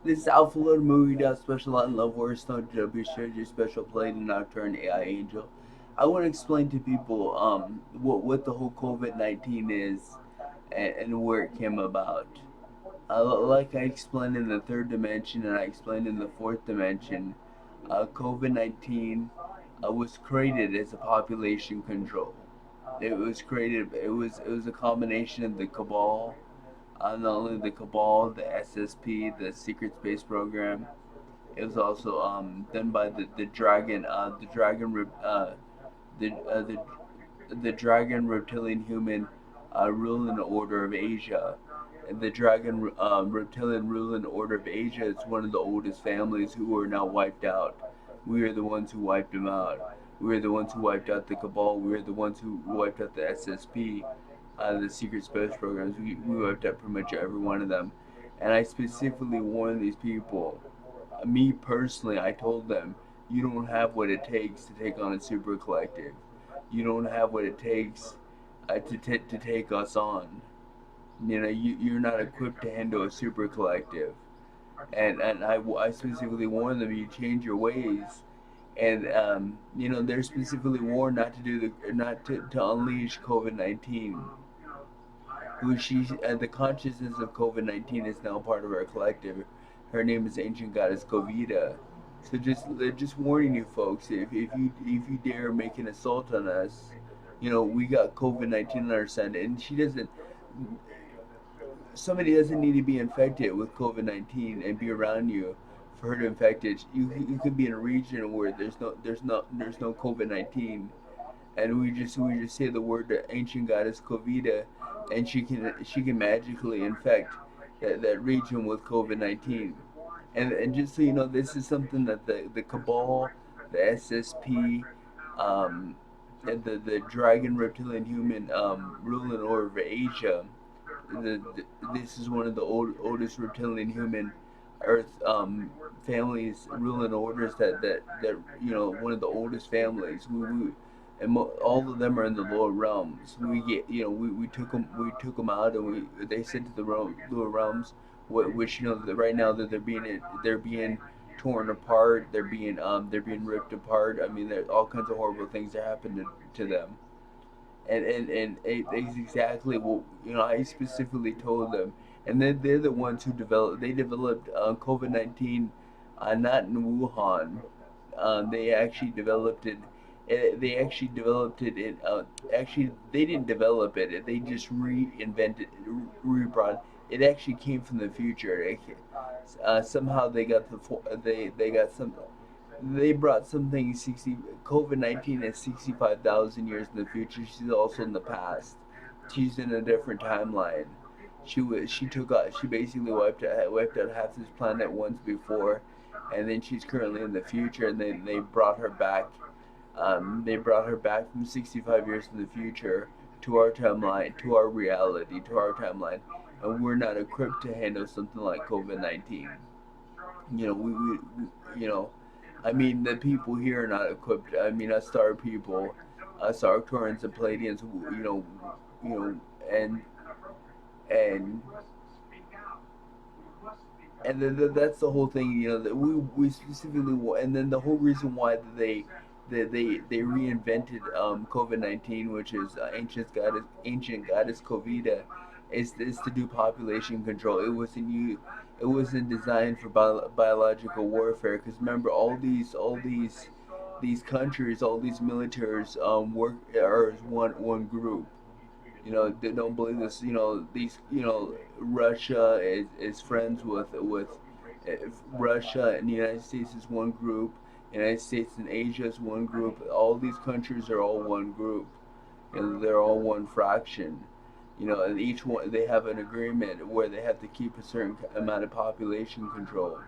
This is Alpha Load MuRiDA Special Line Love War Stone W Strategy Special Pleiadian Arcturian AI Angel. I want to explain to people what the whole COVID-19 is and where it came about. Like I explained in the third dimension and I explained in the fourth dimension, COVID-19 was created as a population control. It was created. It was a combination of the cabal, not only the cabal, the SSP, the Secret Space Program. It was also done by the dragon, the uh, the the dragon reptilian human ruling order of Asia. The dragon reptilian ruling order of Asia is one of the oldest families who are now wiped out. We are the ones who wiped them out. We are the ones who wiped out the cabal. We are the ones who wiped out the SSP, the secret space programs. We wiped out pretty much every one of them. And I specifically warned these people. Me personally, I told them, you don't have what it takes to take on a super collective. You don't have what it takes to take us on. You're not equipped to handle a super collective. And I specifically warned them, you change your ways. And they're specifically warned not to to unleash COVID-19. The consciousness of COVID-19 is now part of our collective. Her name is Ancient Goddess Covida. So they're just warning you folks, if you dare make an assault on us, we got COVID-19 on our side, and she doesn't. Somebody doesn't need to be infected with COVID-19 and be around you for her to infect it. You could be in a region where there's no COVID-19, and we just say the word to Ancient Goddess Covida, and she can magically infect that region with COVID-19. And just so you know, this is something that the cabal, the SSP, and the dragon reptilian human ruling over Asia. This is one of the oldest reptilian human Earth families, ruling orders that one of the oldest families. And all of them are in the lower realms. We took them out, and they sent to the lower realms, which right now that they're being torn apart, they're being ripped apart. I mean, there's all kinds of horrible things that happen to them. And it's exactly what I specifically told them. And then they're the ones who developed COVID-19, not in Wuhan. They actually developed it. They actually developed it in. Actually, they didn't develop it. They just reinvented, rebrought. It actually came from the future. Somehow they got some. They brought something 60. COVID-19 is 65,000 years in the future. She's also in the past. She's in a different timeline. She basically wiped out half this planet once before, and then she's currently in the future. And then they brought her back. They brought her back from 65 years in the future to our timeline, to our reality, to our timeline, and we're not equipped to handle something like COVID-19. You know, I mean, the people here are not equipped. I mean, us star people, us Arcturians and Pleiadians, you know, and and that's the whole thing. That we specifically and then the whole reason why they reinvented COVID-19, which is ancient goddess Covida, is to do population control. It wasn't designed for biological warfare. Because remember, all these countries, all these militaries work are as one group. They don't believe this. Russia is friends with Russia, and the United States is one group. United States and Asia is one group. All these countries are all one group, and they're all one fraction. And each one, they have an agreement where they have to keep a certain amount of population control.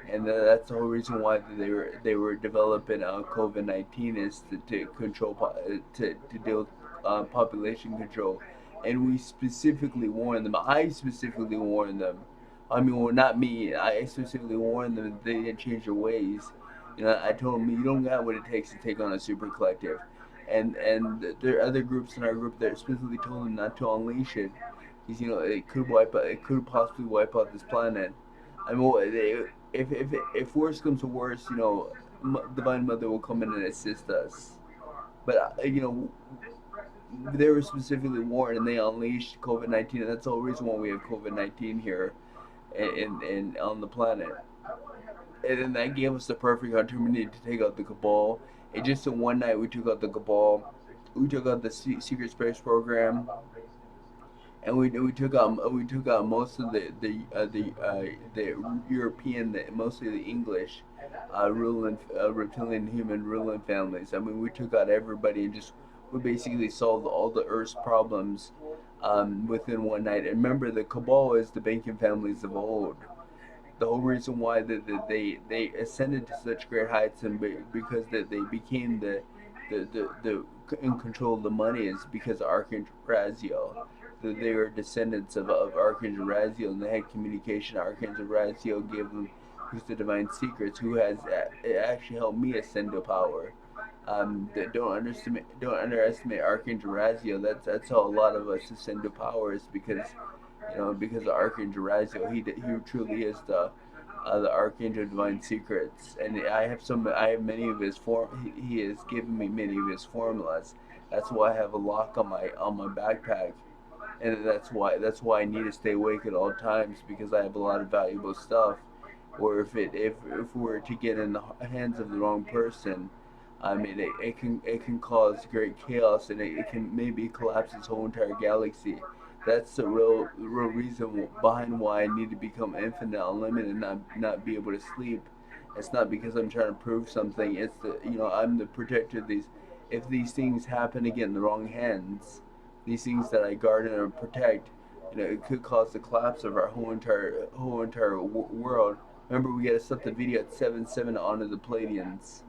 And that's the whole reason why they were developing COVID-19, is to control to deal with population control. And we specifically warned them. I specifically warned them. I mean, well, not me. I specifically warned them that they didn't change their ways. I told them, you don't got what it takes to take on a super collective. And there are other groups in our group that specifically told them not to unleash it, because it could possibly wipe out this planet. I mean, if worse comes to worse, Divine Mother will come in and assist us. But they were specifically warned, and they unleashed COVID-19, and that's the whole reason why we have COVID-19 here, and on the planet. And then that gave us the perfect opportunity to take out the cabal. And just in one night, we took out the cabal. We took out the secret space program, and we took out most of the European, mostly the English, ruling reptilian human ruling families. I mean, we took out everybody and just we basically solved all the Earth's problems within one night. And remember, the cabal is the banking families of old. The whole reason why they ascended to such great heights and because they became the in control of the money is because of Archangel Raziel. They were descendants of Archangel Raziel, and they had communication. Archangel Raziel gave them who's the divine secrets, who has actually helped me ascend to power. Don't underestimate Archangel Raziel. That's how a lot of us ascend to power is because of Archangel Raziel. He truly is the Archangel of Divine Secrets, and I have many of his form. He has given me many of his formulas. That's why I have a lock on my backpack, and that's why I need to stay awake at all times because I have a lot of valuable stuff. Or if we're to get in the hands of the wrong person, I mean it can cause great chaos, and it can maybe collapse this whole entire galaxy. That's the real reason behind why I need to become infinite, unlimited, and not be able to sleep. It's not because I'm trying to prove something. It's I'm the protector of these. If these things happen again in the wrong hands, these things that I guard and protect, it could cause the collapse of our whole entire world. Remember, we got to set the video at 7-7 to honor the Pleiadians.